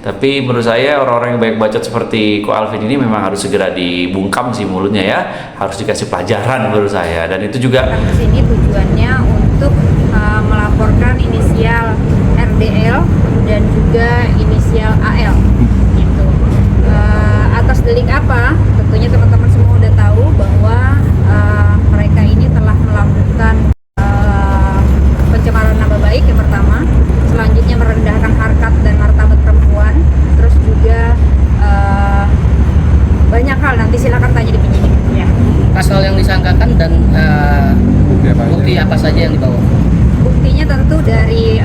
Tapi menurut saya orang-orang yang banyak bacot seperti Ko Alvin ini memang harus segera dibungkam sih mulutnya ya, harus dikasih pelajaran menurut saya. Dan itu juga ke sini tujuannya untuk melaporkan inisial RDL dan juga inisial AL gitu. Atas delik apa? Tentunya teman-teman semua udah tahu bahwa mereka ini telah melakukan pencemaran nama baik yang pertama, selanjutnya merendahkan harkat dan martabat perempuan, terus juga banyak hal, nanti silakan tanya di penyidik ya. Pasal yang disangkakan dan bukti apa saja yang dibawa? Buktinya tentu dari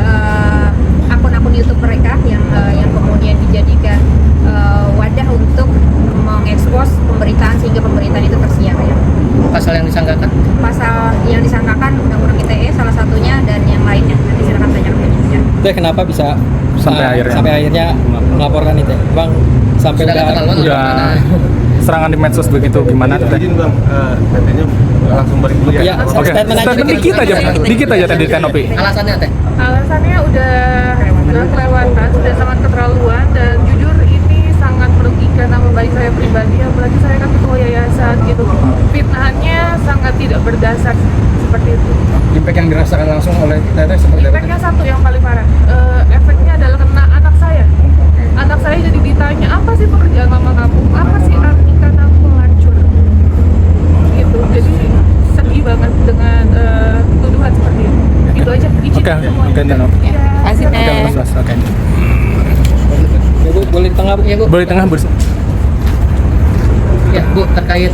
akun-akun YouTube mereka yang kemudian dijadikan wadah untuk mengekspos pemberitaan sehingga pemberitaan itu tersiar ya. Pasal yang disangkakan? Pasal yang disangkakan Undang-Undang ITE salah satunya dan yang lainnya. Nanti silakan tanya ke penyidik. Teh kenapa bisa sampai akhirnya melaporkan itu, Bang? Sampai udah serangan di medsos begitu gimana tuh? Izin Bang, katanya langsung balik dulu ya. Ya, Oke, statement dikit aja tadi Tenopi. Alasannya Teh? Alasannya udah kelewatan, sudah sangat keterlaluan, dan jujur ini sangat merugikan nama baik saya pribadi, apalagi saya kan ketua yayasan gitu. Fitnahannya sangat tidak berdasar seperti itu. Impact yang dirasakan langsung oleh Teteh seperti apa? Impactnya satu yang paling parah, efeknya adalah kena anak saya. Anak saya jadi ditanya, apa sih pekerjaan mama kamu? Apa sih arti kata pelacur? Gitu, jadi sedih banget dengan tuduhan seperti itu. Itu aja, izin semua. Oke, Tenopi. Kasih Oke, Mas, oke. Ya, Bu, boleh di tengah, Bu. Ya Bu. Boleh tengah, Bu. Ya Bu, terkait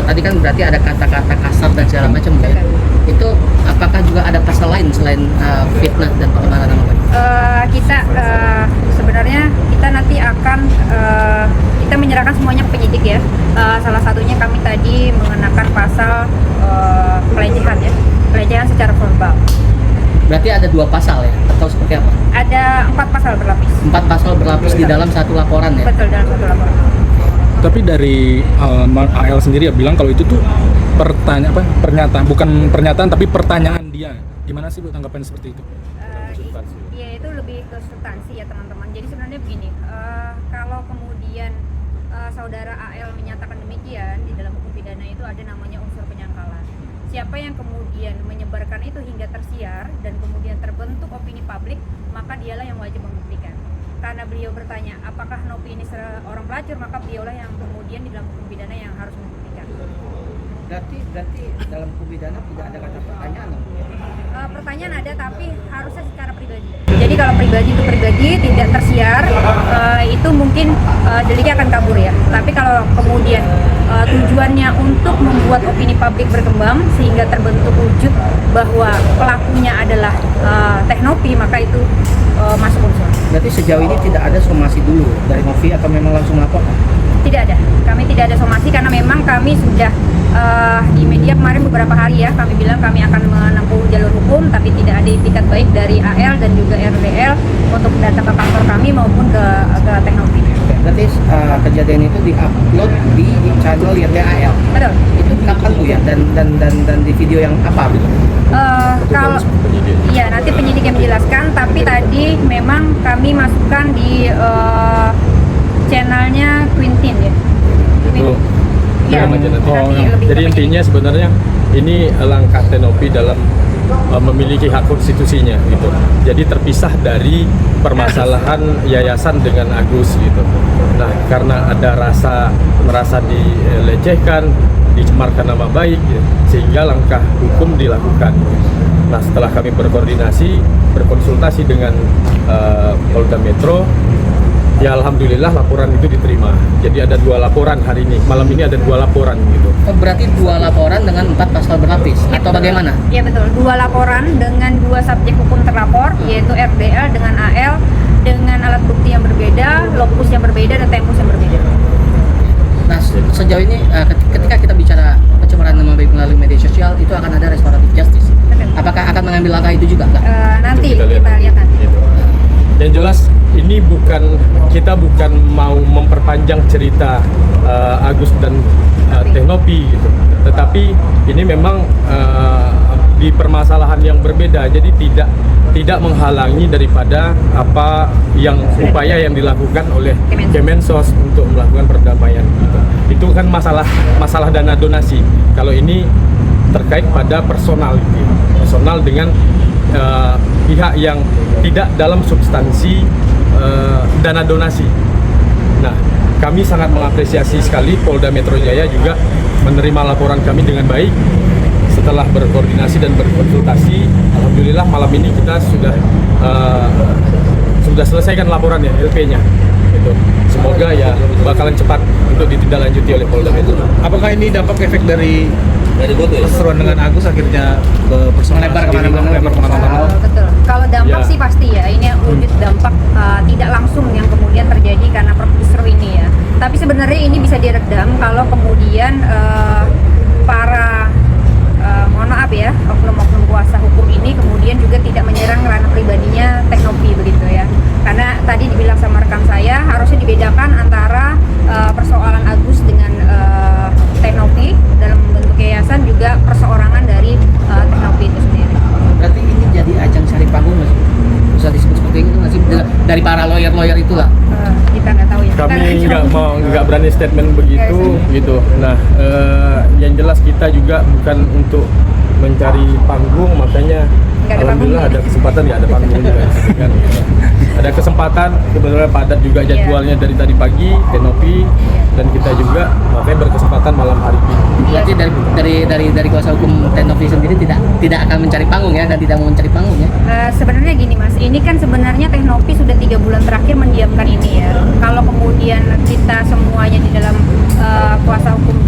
tadi kan berarti ada kata-kata kasar dan segala macam ya. Itu apakah juga ada pasal lain selain fitnah dan pencemaran nama baik? Kita sebenarnya kita nanti akan kita menyerahkan semuanya ke penyidik ya. Salah satunya kami tadi mengenakan pasal pelecehan ya, pelecehan secara verbal. Berarti ada 2 pasal ya, atau seperti apa? Ada 4 pasal berlapis. 4 pasal berlapis di dalam satu laporan ya? Betul, dalam satu laporan. Tapi dari AL sendiri ya bilang kalau itu tuh pernyataan, bukan pernyataan tapi pertanyaan dia. Gimana sih Bu tanggapan seperti itu? Ya itu lebih ke substansi ya teman-teman. Jadi sebenarnya begini, kalau kemudian saudara AL menyatakan demikian, di dalam hukum pidana itu ada namanya unsur penyangkalan. Siapa yang kemudian menyebarkan itu hingga tersiar dan kemudian terbentuk opini publik, maka dialah yang wajib membuktikan. Karena beliau bertanya, apakah Nopi ini seorang pelacur, maka beliaulah yang kemudian di dalam hukum pidana yang harus membuktikan. Berarti dalam hukum pidana tidak ada kata pertanyaan dong? Pertanyaan ada, tapi harusnya secara pribadi. Jadi kalau pribadi itu pribadi tidak tersiar, itu mungkin deliknya akan kabur ya. Tapi kalau kemudian tujuannya untuk membuat opini publik berkembang sehingga terbentuk wujud bahwa pelakunya adalah Teh Nopi, maka itu masuk unsur. Berarti sejauh ini tidak ada somasi dulu dari Novi atau memang langsung melaporkan? Tidak ada, kami tidak ada somasi karena memang kami sudah di media kemarin beberapa hari ya, kami bilang kami akan menempuh jalur hukum, tapi tidak ada itikat baik dari AL dan juga RDL untuk datang ke kantor kami maupun ke Teh Nopi. Berarti kejadian itu di-upload di channel YTAL. Betul. Itu kapan Bu ya? Dan di video yang apa gitu? Kalau iya nanti penyidik yang menjelaskan, tapi tadi memang kami masukkan di channelnya Quintin ya. Itu. Ya, Jadi intinya sebenarnya ini langkah Tenopi dalam memiliki hak konstitusinya gitu. Jadi terpisah dari permasalahan yayasan dengan Agus gitu. Nah, karena ada merasa dilecehkan, dicemarkan nama baik, ya, sehingga langkah hukum dilakukan. Nah, setelah kami berkonsultasi dengan Polda Metro, ya alhamdulillah laporan itu diterima. Jadi ada 2 laporan hari ini. Malam ini ada 2 laporan gitu. Oh, berarti 2 laporan dengan 4 pasal berlapis atau bagaimana? Iya betul, 2 laporan dengan 2 subjek hukum terlapor, yaitu RDL dengan AL, dengan alat bukti yang berbeda, lokus yang berbeda, dan tempus yang berbeda. Nah, sejauh ini ketika kita bicara pencemaran nama baik melalui media sosial, itu akan ada restoratif justice. Apakah akan mengambil langkah itu juga? Nanti kita lihat nanti. Yang jelas ini kita bukan mau memperpanjang cerita Agus dan Teh Nopi gitu. Tetapi ini memang di permasalahan yang berbeda, jadi tidak menghalangi daripada apa yang upaya yang dilakukan oleh Kemensos untuk melakukan perdamaian. Itu kan masalah dana donasi. Kalau ini terkait pada personal dengan pihak yang tidak dalam substansi dana donasi. Nah, kami sangat mengapresiasi sekali Polda Metro Jaya juga menerima laporan kami dengan baik. Setelah berkoordinasi dan berkonsultasi, alhamdulillah malam ini kita sudah selesaikan laporan ya, LP-nya. Gitu. Semoga ya bakalan cepat untuk ditindaklanjuti oleh Polda Metro. Apakah ini dampak efek dari perseteruan dengan Agus akhirnya ke personal Melebar sendiri, kemana-mana? melebar kemana-mana? Betul. Kalau dampak Ya. sih pasti ya. Ini wujud dampak tidak langsung yang kemudian terjadi karena perpusru ini ya. Tapi sebenarnya ini bisa diredam kalau kemudian para mohon maaf ya, oknum-oknum kuasa hukum ini kemudian juga tidak menyerang ranah pribadinya Teknopi begitu ya. Karena tadi dibilang sama rekan saya harusnya dibedakan antara persoalan Agus dengan Teknopi dalam bentuk yayasan, juga perseorangan dari Teknopi itu sendiri. Berarti ini jadi ajang cari panggung nggak sih? Bisa disebut seperti itu nggak sih? Dari para lawyer itulah. Kita nggak tahu ya. Kami nggak berani statement begitu gitu. Nah, yang jelas kita juga bukan untuk mencari panggung, makanya Nggak ada alhamdulillah panggung. ada kesempatan ya, ada panggung juga di sini kan. Ada kesempatan, kebetulan padat juga jadwalnya dari tadi pagi, Teknopi, dan kita juga makanya berkesempatan malam hari ini. Berarti dari kuasa hukum Teknopi sendiri tidak akan mencari panggung ya, dan tidak mau mencari panggung ya. Sebenarnya gini Mas, ini kan sebenarnya Teknopi sudah 3 bulan terakhir mendiamkan ini ya. Kalau kemudian kita semuanya di dalam kuasa hukum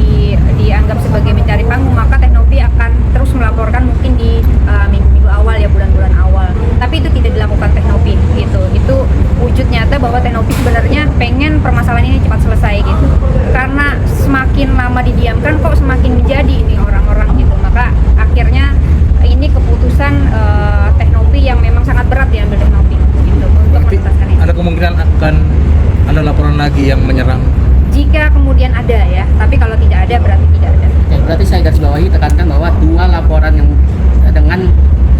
dianggap sebagai mencari panggung, maka Teknopi akan terus melaporkan mungkin di minggu-minggu awal ya, bulan-bulan awal. Tapi itu tidak dilakukan Teknopi gitu. Itu wujud nyata bahwa Teknopi sebenarnya pengen permasalahan ini cepat selesai gitu. Karena semakin lama didiamkan kok semakin menjadi ini orang-orang gitu. Maka akhirnya ini keputusan Teknopi yang memang sangat berat diambil Teknopi gitu untuk Berarti menuntaskan ini. ada kemungkinan akan ada laporan lagi yang menyerang. Jika kemudian ada ya, tapi kalau tidak ada berarti tidak ada. Oke, berarti saya garis bawahi tekankan bahwa 2 laporan yang dengan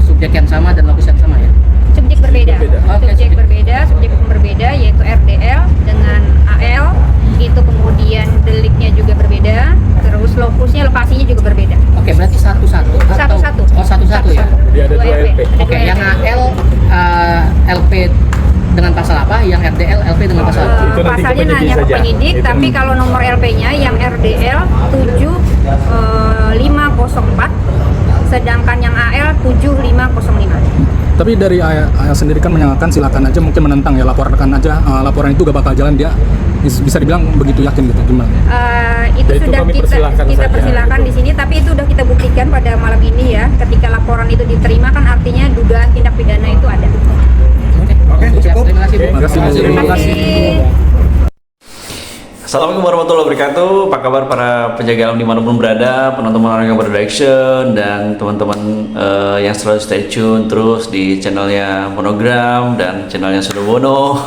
subjek yang sama dan lokus yang sama ya. Subjek berbeda, Oke, subjek berbeda, subjek hukum berbeda, yaitu RDL dengan AL, itu kemudian deliknya juga berbeda, terus lokasinya juga berbeda. Oke, berarti satu-satu atau Satu-satu. Oh, satu-satu ya. Jadi ada 2 LP. Ada Oke, dua yang LP. AL LP dengan pasal apa? Yang RDL LP dengan pasal apa? Itu nanti ke Pasalnya penyidik hanya ke saja. penyidik, Itu. tapi kalau nomor LP-nya yang RDL 7504, sedangkan yang AL 7505. Tapi dari AL sendiri kan menyatakan silakan aja, mungkin menentang ya, laporkan aja, laporan itu gak bakal jalan, dia bisa dibilang begitu yakin gitu, gimana? Itu Ya, itu sudah kami persilahkan kita saja, persilahkan gitu. di sini, tapi itu sudah kita buktikan pada malam ini ya. Ketika laporan itu diterima kan artinya dugaan tindak pidana itu ada. Oke, cukup. Terima kasih, Bu. Terima kasih. Terima kasih. Assalamualaikum warahmatullahi wabarakatuh. Apa kabar para penjaga alam dimanapun berada, penonton orang yang beraction, dan teman-teman yang selalu stay tune terus di channelnya Monogram dan channelnya Sudowono.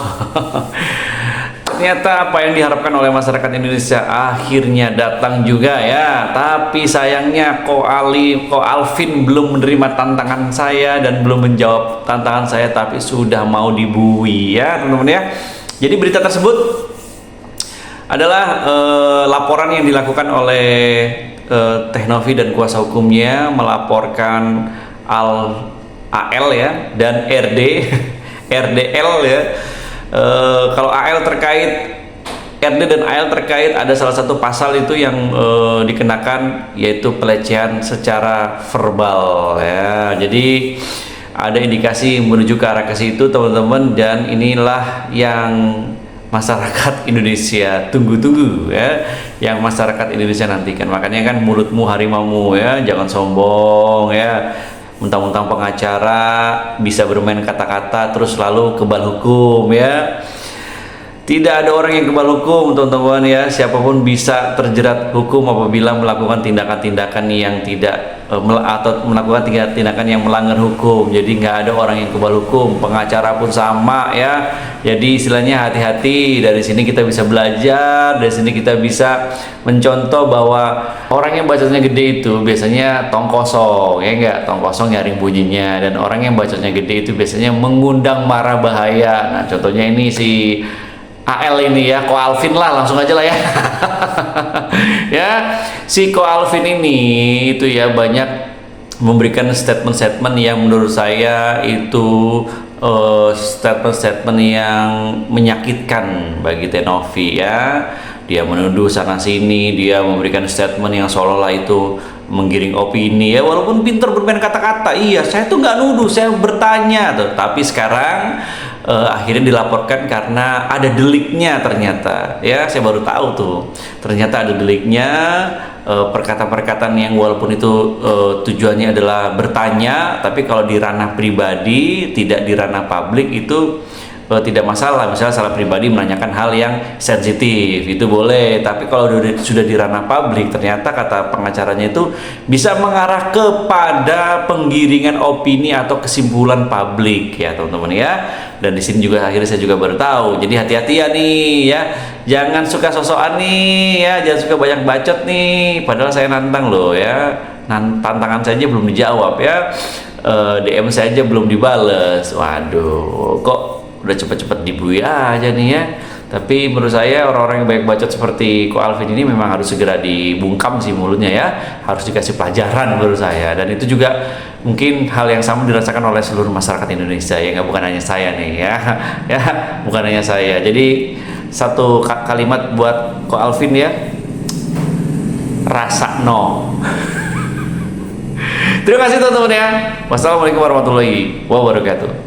Ternyata apa yang diharapkan oleh masyarakat Indonesia akhirnya datang juga ya. Tapi sayangnya Ko Alvin belum menerima tantangan saya dan belum menjawab tantangan saya, tapi sudah mau dibui ya teman-teman ya. Jadi berita tersebut adalah laporan yang dilakukan oleh Teknopi dan kuasa hukumnya melaporkan AL ya dan RDL ya. Kalau AL terkait RD dan AL terkait ada salah satu pasal itu yang dikenakan, yaitu pelecehan secara verbal ya. Jadi ada indikasi menuju ke arah ke situ teman-teman, dan inilah yang masyarakat Indonesia tunggu-tunggu ya, yang masyarakat Indonesia nantikan. Makanya kan mulutmu harimaumu ya, jangan sombong ya, mentang-mentang pengacara bisa bermain kata-kata terus lalu kebal hukum ya. Tidak ada orang yang kebal hukum teman-teman ya, siapapun bisa terjerat hukum apabila melakukan tindakan-tindakan yang tidak atau melakukan tindakan yang melanggar hukum. Jadi nggak ada orang yang kebal hukum, pengacara pun sama ya. Jadi istilahnya hati-hati, dari sini kita bisa belajar, dari sini kita bisa mencontoh bahwa orang yang bacotnya gede itu biasanya tong kosong, ya enggak, tong kosong nyaring bunyinya, dan orang yang bacotnya gede itu biasanya mengundang mara bahaya. Nah contohnya ini si AL ini ya, Ko Alvin lah, langsung aja lah ya. Ya, si Ko Alvin ini itu ya banyak memberikan statement-statement yang menurut saya itu statement-statement yang menyakitkan bagi Tenovi ya. Dia menuduh sana sini, dia memberikan statement yang seolah-olah itu menggiring opini ya, walaupun pinter bermain kata-kata. Iya, saya tuh nggak nuduh, saya bertanya tuh. Tapi sekarang akhirnya dilaporkan karena ada deliknya ternyata ya. Saya baru tahu tuh ternyata ada deliknya, perkataan-perkataan yang walaupun itu tujuannya adalah bertanya, tapi kalau di ranah pribadi, tidak di ranah publik itu tidak masalah. Misalnya salah pribadi menanyakan hal yang sensitif itu boleh, tapi kalau sudah di ranah publik, ternyata kata pengacaranya itu bisa mengarah kepada penggiringan opini atau kesimpulan publik ya teman-teman ya. Dan di sini juga akhirnya saya juga baru tahu. Jadi hati-hati ya nih ya, jangan suka sosokan nih ya, jangan suka banyak bacot nih. Padahal saya nantang loh ya, tantangan saja belum dijawab ya, DM saja belum dibales. Waduh, kok udah cepet-cepet dibui aja nih ya. Tapi menurut saya orang-orang yang banyak bacot seperti Ko Alvin ini memang harus segera dibungkam sih mulutnya ya, harus dikasih pelajaran menurut saya. Dan itu juga mungkin hal yang sama dirasakan oleh seluruh masyarakat Indonesia ya, nggak, bukan hanya saya nih ya. Ya, bukan hanya saya. Jadi satu kalimat buat Ko Alvin ya, rasa no. Terima kasih teman-teman ya. Wassalamualaikum warahmatullahi wabarakatuh.